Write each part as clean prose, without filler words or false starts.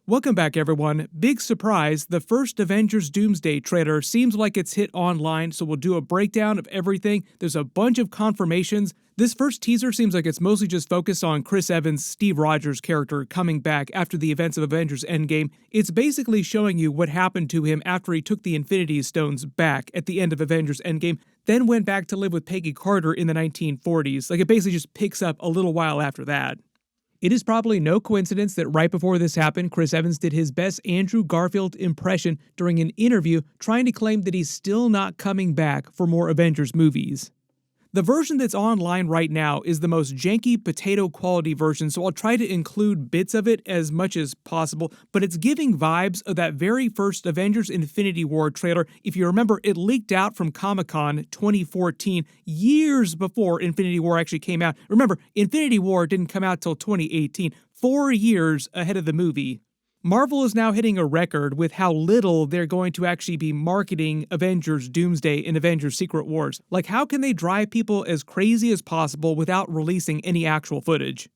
Welcome back, everyone. Big surprise, the first Avengers Doomsday trailer seems like it's hit online, so we'll do a breakdown of everything. There's a bunch of confirmations. This first teaser seems like it's mostly just focused on Chris Evans' Steve Rogers character coming back after the events of Avengers Endgame. It's basically showing you what happened to him after he took the Infinity Stones back at the end of Avengers Endgame, then went back to live with Peggy Carter in the 1940s. Like, it basically just picks up a little while after that. It is probably no coincidence that right before this happened, Chris Evans did his best Andrew Garfield impression during an interview, trying to claim that he's still not coming back for more Avengers movies. The version that's online right now is the most janky potato quality version, so I'll try to include bits of it as much as possible, but it's giving vibes of that very first Avengers Infinity War trailer. If you remember, it leaked out from Comic-Con 2014, years before Infinity War actually came out. Remember, Infinity War didn't come out till 2018, 4 years ahead of the movie. Marvel is now hitting a record with how little they're going to actually be marketing Avengers Doomsday and Avengers Secret Wars. Like, how can they drive people as crazy as possible without releasing any actual footage?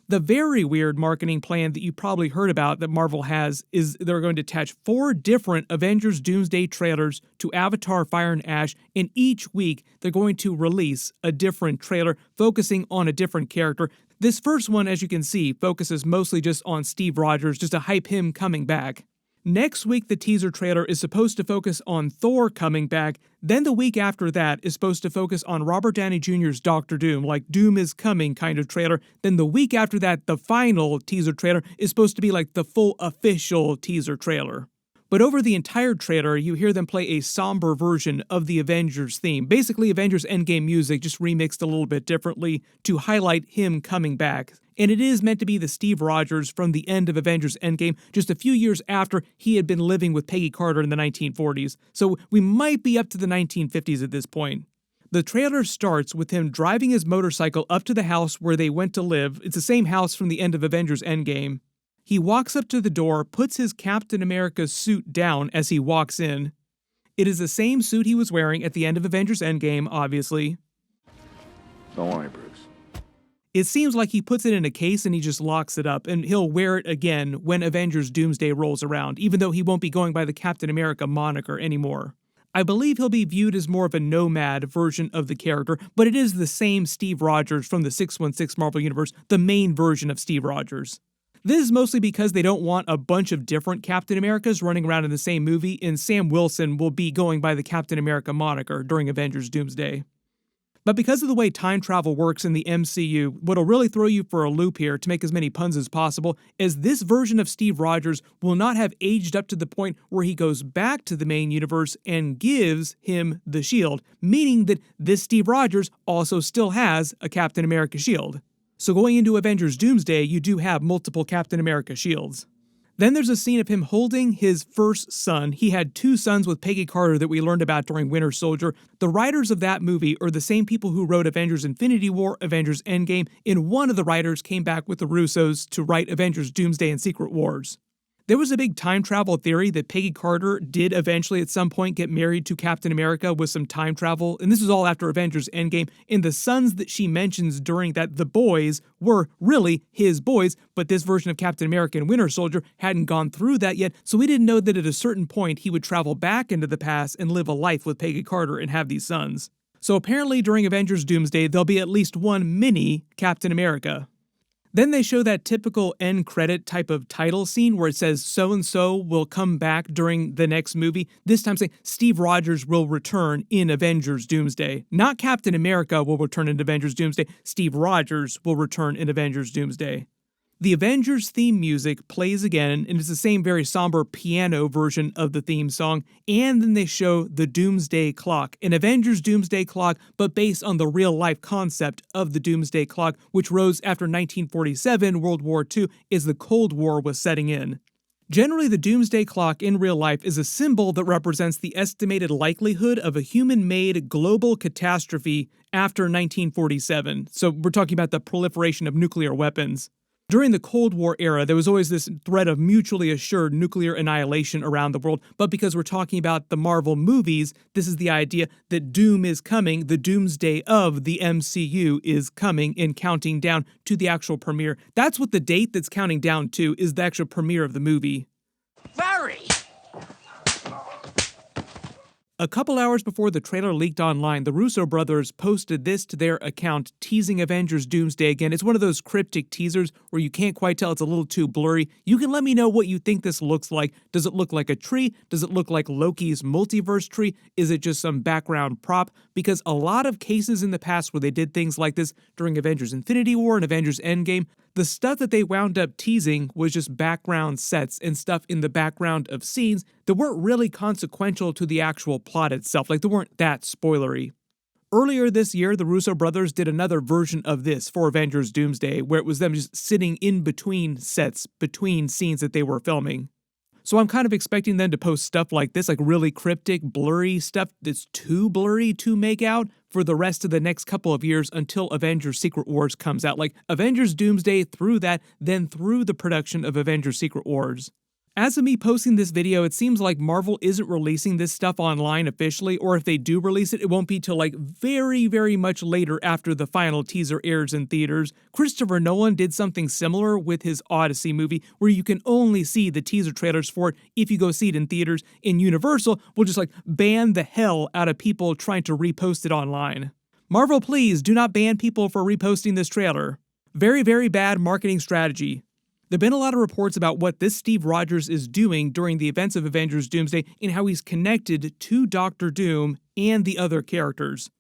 The very weird marketing plan that you probably heard about that Marvel has is they're going to attach 4 different Avengers Doomsday trailers to Avatar Fire and Ash, and each week they're going to release a different trailer focusing on a different character. This first one, as you can see, focuses mostly just on Steve Rogers, just to hype him coming back. Next week, the teaser trailer is supposed to focus on Thor coming back. Then the week after that is supposed to focus on Robert Downey Jr.'s Doctor Doom, like Doom is coming kind of trailer. Then the week after that, the final teaser trailer is supposed to be like the full official teaser trailer. But over the entire trailer, you hear them play a somber version of the Avengers theme. Basically, Avengers Endgame music just remixed a little bit differently to highlight him coming back. And it is meant to be the Steve Rogers from the end of Avengers Endgame, just a few years after he had been living with Peggy Carter in the 1940s. So we might be up to the 1950s at this point. The trailer starts with him driving his motorcycle up to the house where they went to live. It's the same house from the end of Avengers Endgame. He walks up to the door, puts his Captain America suit down as he walks in. It is the same suit he was wearing at the end of Avengers Endgame, obviously. Don't worry, Bruce. It seems like he puts it in a case and he just locks it up, and he'll wear it again when Avengers Doomsday rolls around, even though he won't be going by the Captain America moniker anymore. I believe he'll be viewed as more of a nomad version of the character, but it is the same Steve Rogers from the 616 Marvel Universe, the main version of Steve Rogers. This is mostly because they don't want a bunch of different Captain Americas running around in the same movie, and Sam Wilson will be going by the Captain America moniker during Avengers Doomsday. But because of the way time travel works in the MCU, what'll really throw you for a loop here to make as many puns as possible is this version of Steve Rogers will not have aged up to the point where he goes back to the main universe and gives him the shield, meaning that this Steve Rogers also still has a Captain America shield. So going into Avengers Doomsday, you do have multiple Captain America shields. Then there's a scene of him holding his first son. He had 2 sons with Peggy Carter that we learned about during Winter Soldier. The writers of that movie are the same people who wrote Avengers Infinity War, Avengers Endgame, and one of the writers came back with the Russos to write Avengers Doomsday and Secret Wars. There was a big time travel theory that Peggy Carter did eventually at some point get married to Captain America with some time travel, and this was all after Avengers Endgame, and the sons that she mentions during that, the boys, were really his boys, but this version of Captain America and Winter Soldier hadn't gone through that yet, so we didn't know that at a certain point he would travel back into the past and live a life with Peggy Carter and have these sons. So apparently during Avengers Doomsday, there'll be at least one mini Captain America. Then they show that typical end credit type of title scene where it says so-and-so will come back during the next movie, this time saying Steve Rogers will return in Avengers Doomsday. Not Captain America will return in Avengers Doomsday, Steve Rogers will return in Avengers Doomsday. The Avengers theme music plays again, and it's the same very somber piano version of the theme song, and then they show the Doomsday Clock, an Avengers Doomsday Clock, but based on the real-life concept of the Doomsday Clock, which rose after 1947, World War II, as the Cold War was setting in. Generally, the Doomsday Clock in real life is a symbol that represents the estimated likelihood of a human-made global catastrophe after 1947, so we're talking about the proliferation of nuclear weapons. During the Cold War era, there was always this threat of mutually assured nuclear annihilation around the world, but because we're talking about the Marvel movies, this is the idea that doom is coming, the doomsday of the MCU is coming and counting down to the actual premiere. That's what the date that's counting down to is, the actual premiere of the movie. Barry! A couple hours before the trailer leaked online, the Russo brothers posted this to their account, teasing Avengers Doomsday again. It's one of those cryptic teasers where you can't quite tell, it's a little too blurry. You can let me know what you think this looks like. Does it look like a tree? Does it look like Loki's multiverse tree? Is it just some background prop? Because a lot of cases in the past where they did things like this during Avengers Infinity War and Avengers Endgame, the stuff that they wound up teasing was just background sets and stuff in the background of scenes that weren't really consequential to the actual plot itself, like they weren't that spoilery. Earlier this year, the Russo brothers did another version of this for Avengers Doomsday, where it was them just sitting in between sets, between scenes that they were filming. So I'm kind of expecting them to post stuff like this, like really cryptic, blurry stuff that's too blurry to make out for the rest of the next couple of years until Avengers Secret Wars comes out. Like Avengers Doomsday through that, then through the production of Avengers Secret Wars. As of me posting this video, it seems like Marvel isn't releasing this stuff online officially, or if they do release it, it won't be till like very, very much later after the final teaser airs in theaters. Christopher Nolan did something similar with his Odyssey movie, where you can only see the teaser trailers for it if you go see it in theaters, and Universal will just like ban the hell out of people trying to repost it online. Marvel, please do not ban people for reposting this trailer. Very, very bad marketing strategy. There have been a lot of reports about what this Steve Rogers is doing during the events of Avengers Doomsday and how he's connected to Doctor Doom and the other characters.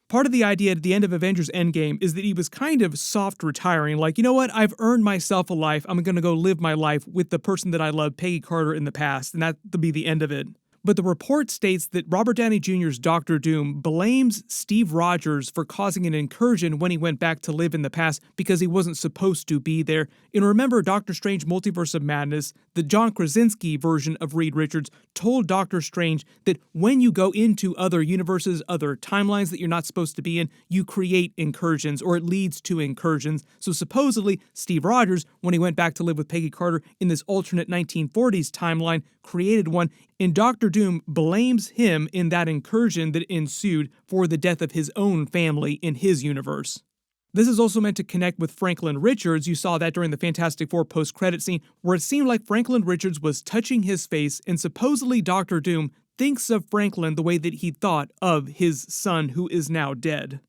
Part of the idea at the end of Avengers Endgame is that he was kind of soft retiring, like, you know what, I've earned myself a life, I'm gonna go live my life with the person that I loved, Peggy Carter, in the past, and that'll be the end of it. But the report states that Robert Downey Jr.'s Doctor Doom blames Steve Rogers for causing an incursion when he went back to live in the past because he wasn't supposed to be there. And remember Doctor Strange Multiverse of Madness, the John Krasinski version of Reed Richards told Doctor Strange that when you go into other universes, other timelines that you're not supposed to be in, you create incursions, or it leads to incursions. So supposedly, Steve Rogers, when he went back to live with Peggy Carter in this alternate 1940s timeline, created one, and Doctor Doom blames him in that incursion that ensued for the death of his own family in his universe. This is also meant to connect with Franklin Richards. You saw that during the Fantastic Four post-credit scene, where it seemed like Franklin Richards was touching his face, and supposedly Doctor Doom thinks of Franklin the way that he thought of his son who is now dead.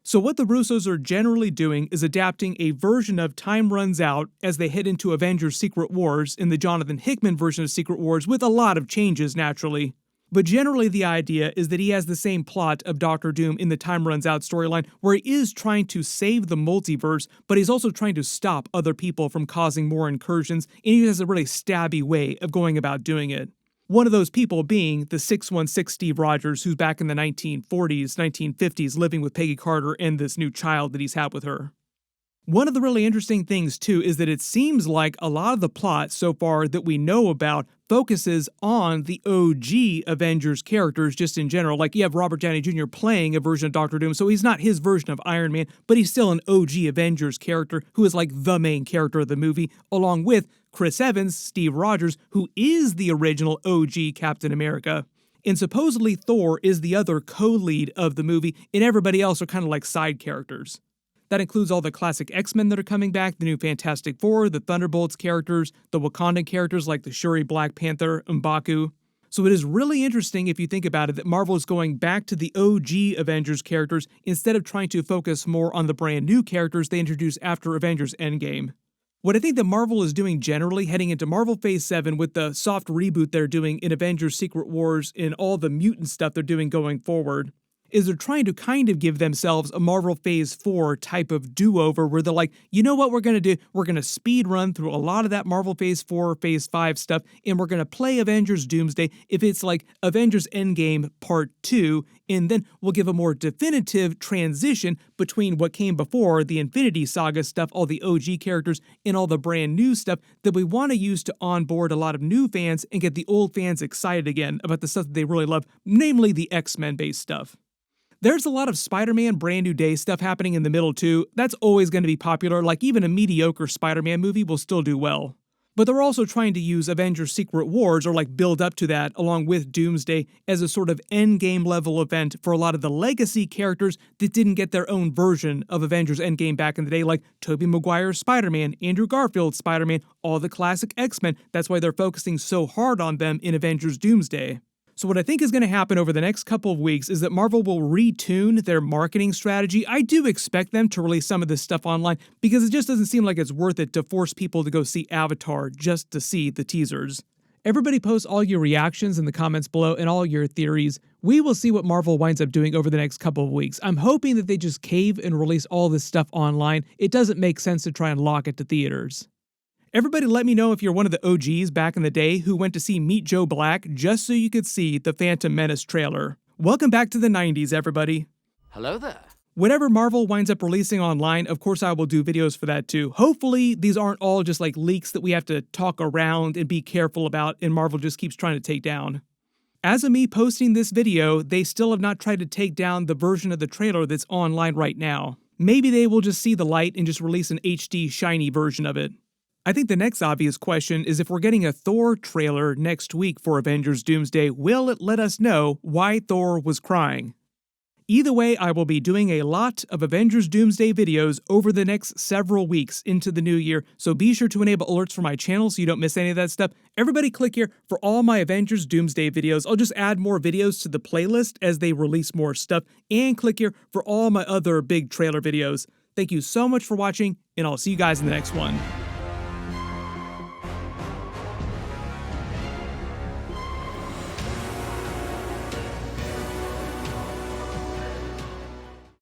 So what the Russos are generally doing is adapting a version of Time Runs Out as they head into Avengers Secret Wars in the Jonathan Hickman version of Secret Wars, with a lot of changes naturally. But generally the idea is that he has the same plot of Doctor Doom in the Time Runs Out storyline, where he is trying to save the multiverse, but he's also trying to stop other people from causing more incursions, and he has a really stabby way of going about doing it. One of those people being the 616 Steve Rogers, who's back in the 1940s, 1950s, living with Peggy Carter and this new child that he's had with her. One of the really interesting things, too, is that it seems like a lot of the plot so far that we know about focuses on the OG Avengers characters just in general. Like, you have Robert Downey Jr. playing a version of Doctor Doom, so he's not his version of Iron Man, but he's still an OG Avengers character who is like the main character of the movie, along with Chris Evans, Steve Rogers, who is the original OG Captain America. And supposedly Thor is the other co-lead of the movie, and everybody else are kind of like side characters. That includes all the classic X-Men that are coming back, the new Fantastic Four, the Thunderbolts characters, the Wakandan characters like the Shuri Black Panther, M'Baku. So it is really interesting if you think about it that Marvel is going back to the OG Avengers characters instead of trying to focus more on the brand new characters they introduced after Avengers Endgame. What I think that Marvel is doing generally heading into Marvel Phase 7 with the soft reboot they're doing in Avengers Secret Wars and all the mutant stuff they're doing going forward is they're trying to kind of give themselves a Marvel Phase 4 type of do-over where they're like, you know what we're going to do? We're going to speed run through a lot of that Marvel Phase 4, Phase 5 stuff, and we're going to play Avengers Doomsday if it's like Avengers Endgame Part 2, and then we'll give a more definitive transition between what came before, the Infinity Saga stuff, all the OG characters, and all the brand new stuff that we want to use to onboard a lot of new fans and get the old fans excited again about the stuff that they really love, namely the X-Men based stuff. There's a lot of Spider-Man Brand New Day stuff happening in the middle too. That's always going to be popular, like even a mediocre Spider-Man movie will still do well. But they're also trying to use Avengers Secret Wars, or like build up to that, along with Doomsday, as a sort of endgame level event for a lot of the legacy characters that didn't get their own version of Avengers Endgame back in the day, like Tobey Maguire's Spider-Man, Andrew Garfield's Spider-Man, all the classic X-Men. That's why they're focusing so hard on them in Avengers Doomsday. So what I think is going to happen over the next couple of weeks is that Marvel will retune their marketing strategy. I do expect them to release some of this stuff online because it just doesn't seem like it's worth it to force people to go see Avatar just to see the teasers. Everybody post all your reactions in the comments below and all your theories. We will see what Marvel winds up doing over the next couple of weeks. I'm hoping that they just cave and release all this stuff online. It doesn't make sense to try and lock it to theaters. Everybody let me know if you're one of the OGs back in the day who went to see Meet Joe Black just so you could see the Phantom Menace trailer. Welcome back to the 90s, everybody. Hello there. Whatever Marvel winds up releasing online, of course I will do videos for that too. Hopefully these aren't all just like leaks that we have to talk around and be careful about and Marvel just keeps trying to take down. As of me posting this video, they still have not tried to take down the version of the trailer that's online right now. Maybe they will just see the light and just release an HD shiny version of it. I think the next obvious question is if we're getting a Thor trailer next week for Avengers Doomsday, will it let us know why Thor was crying? Either way, I will be doing a lot of Avengers Doomsday videos over the next several weeks into the new year, so be sure to enable alerts for my channel so you don't miss any of that stuff. Everybody click here for all my Avengers Doomsday videos. I'll just add more videos to the playlist as they release more stuff, and click here for all my other big trailer videos. Thank you so much for watching, and I'll see you guys in the next one.